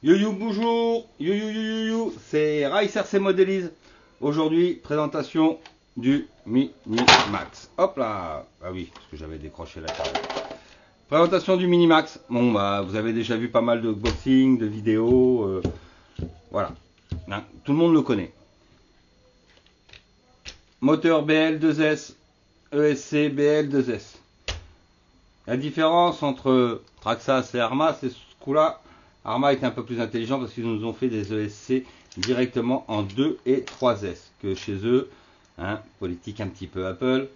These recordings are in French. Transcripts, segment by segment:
Yo bonjour, yo, c'est RiceRC Modélise. Aujourd'hui, présentation du Mini Max. Hop là, ah oui, parce que j'avais décroché la carte. Présentation du Mini Max. Bon bah, vous avez déjà vu pas mal de boxing, de vidéos, voilà. Hein, tout le monde le connaît. Moteur BL2S, ESC BL2S. La différence entre Traxxas et Arrma, c'est ce coup-là. Arrma est un peu plus intelligent parce qu'ils nous ont fait des ESC directement en 2 et 3S. Que chez eux, hein, politique un petit peu Apple,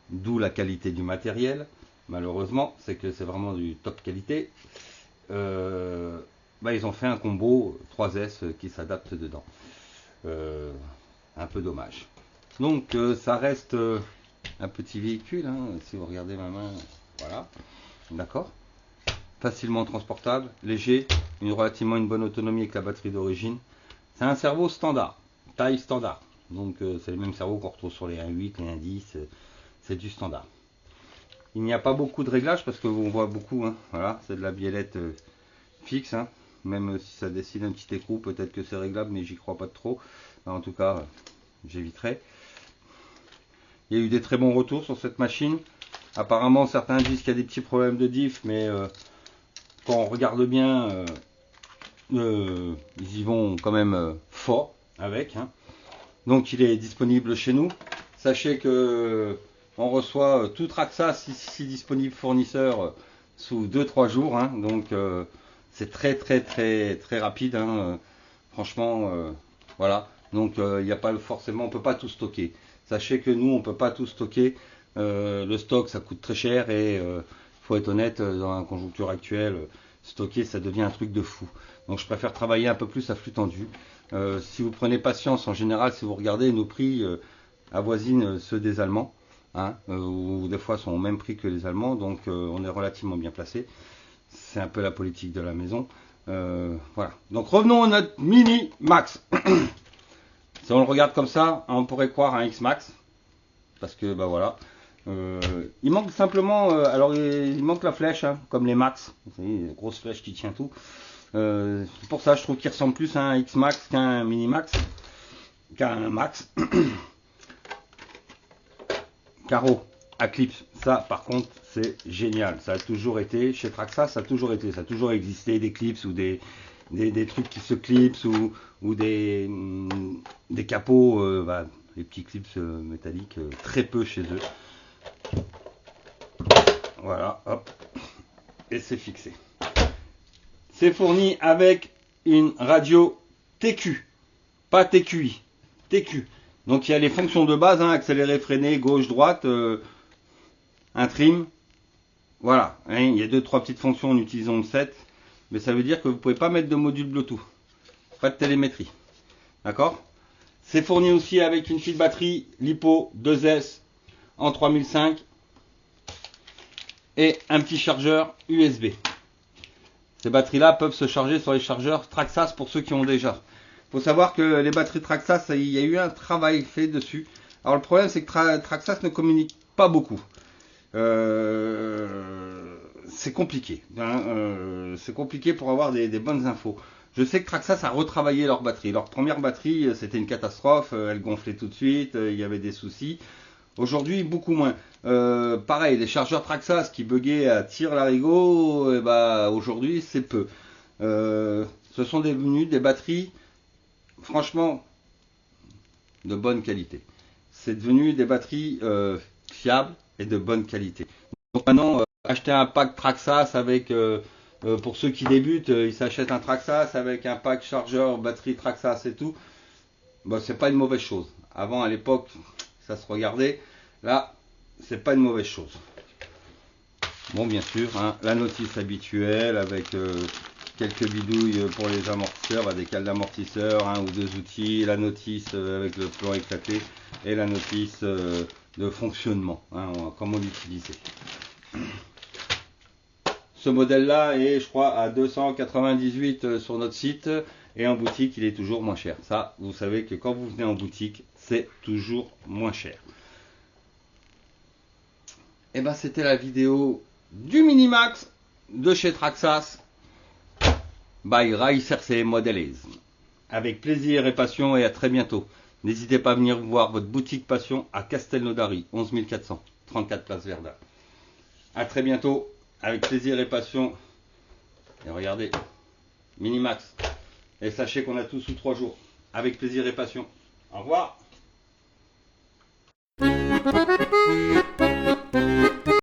d'où la qualité du matériel. Malheureusement, c'est que c'est vraiment du top qualité. Ils ont fait un combo 3S qui s'adapte dedans. Un peu dommage. Donc ça reste un petit véhicule, hein, si vous regardez ma main, voilà, d'accord. Facilement transportable, léger, relativement une bonne autonomie avec la batterie d'origine. C'est un cerveau standard, taille standard. Donc c'est le même cerveau qu'on retrouve sur les 1.8, les 1.10, c'est du standard. Il n'y a pas beaucoup de réglages parce que on voit beaucoup, hein, voilà, c'est de la biellette fixe, hein, même si ça décide un petit écrou, peut-être que c'est réglable, mais j'y crois pas trop. En tout cas, j'éviterai. Il y a eu des très bons retours sur cette machine. Apparemment, certains disent qu'il y a des petits problèmes de diff, mais quand on regarde bien, ils y vont quand même fort avec. Hein. Donc, il est disponible chez nous. Sachez que on reçoit tout Traxxas ici disponible fournisseur sous 2-3 jours. Hein. Donc, c'est très rapide. Hein. Franchement, voilà. Donc, il n'y a pas forcément, on peut pas tout stocker. Sachez que nous, on peut pas tout stocker. Le stock, ça coûte très cher et faut être honnête, dans la conjoncture actuelle, stocker, ça devient un truc de fou. Donc, je préfère travailler un peu plus à flux tendu. Si vous prenez patience, en général, si vous regardez, nos prix avoisinent ceux des Allemands, hein, ou des fois sont au même prix que les Allemands. Donc, on est relativement bien placé. C'est un peu la politique de la maison. Voilà. Donc, revenons à notre Mini Max. Si on le regarde comme ça, on pourrait croire un X-Max. Parce que, bah voilà. Il manque simplement, alors il manque la flèche, hein, comme les Max. Vous savez, une grosse flèche qui tient tout. C'est pour ça, je trouve qu'il ressemble plus à un X-Max qu'un Mini Max. Qu'à un Max. Carreau à clips. Ça, par contre, c'est génial. Ça a toujours été, chez Traxxas, ça a toujours été. Ça a toujours existé des clips ou des trucs qui se clipsent ou des capots, les petits clips métalliques, très peu chez eux. Voilà, hop, et c'est fixé. C'est fourni avec une radio TQ, pas TQI, TQ. Donc il y a les fonctions de base, hein, accéléré, freiner, gauche, droite, un trim. Voilà, hein, il y a 2-3 petites fonctions en utilisant le 7. Mais ça veut dire que vous ne pouvez pas mettre de module Bluetooth. Pas de télémétrie. D'accord? C'est fourni aussi avec une file batterie LiPo 2S en 3005 et un petit chargeur USB. Ces batteries-là peuvent se charger sur les chargeurs Traxxas pour ceux qui ont déjà. Il faut savoir que les batteries Traxxas, il y a eu un travail fait dessus. Alors le problème, c'est que Traxxas ne communique pas beaucoup. C'est compliqué. Hein, c'est compliqué pour avoir des bonnes infos. Je sais que Traxxas a retravaillé leur batterie. Leur première batterie, c'était une catastrophe. Elle gonflait tout de suite. Il y avait des soucis. Aujourd'hui, beaucoup moins. Pareil, les chargeurs Traxxas qui buguaient à tire-larigot, aujourd'hui, c'est peu. Ce sont devenus des batteries, franchement, de bonne qualité. C'est devenu des batteries fiables et de bonne qualité. Donc maintenant, acheter un pack Traxxas avec, pour ceux qui débutent, ils s'achètent un Traxxas avec un pack chargeur, batterie Traxxas et tout. Bah, c'est pas une mauvaise chose. Avant, à l'époque, ça se regardait. Là, c'est pas une mauvaise chose. Bon, bien sûr, hein, la notice habituelle avec quelques bidouilles pour les amortisseurs, des cales d'amortisseur, un ou deux outils, la notice avec le plan éclaté et la notice de fonctionnement, hein, comment l'utiliser. Ce modèle-là est, je crois, à 298 sur notre site et en boutique, il est toujours moins cher. Ça, vous savez que quand vous venez en boutique, c'est toujours moins cher. Et ben, c'était la vidéo du Mini Max de chez Traxxas. by Ricer C Modèles. Avec plaisir et passion et à très bientôt. N'hésitez pas à venir voir votre boutique passion à Castelnaudary, 11 400, 34 place Verdun. À très bientôt, avec plaisir et passion. Et regardez, Minimax. Et sachez qu'on a tout sous 3 jours. Avec plaisir et passion. Au revoir.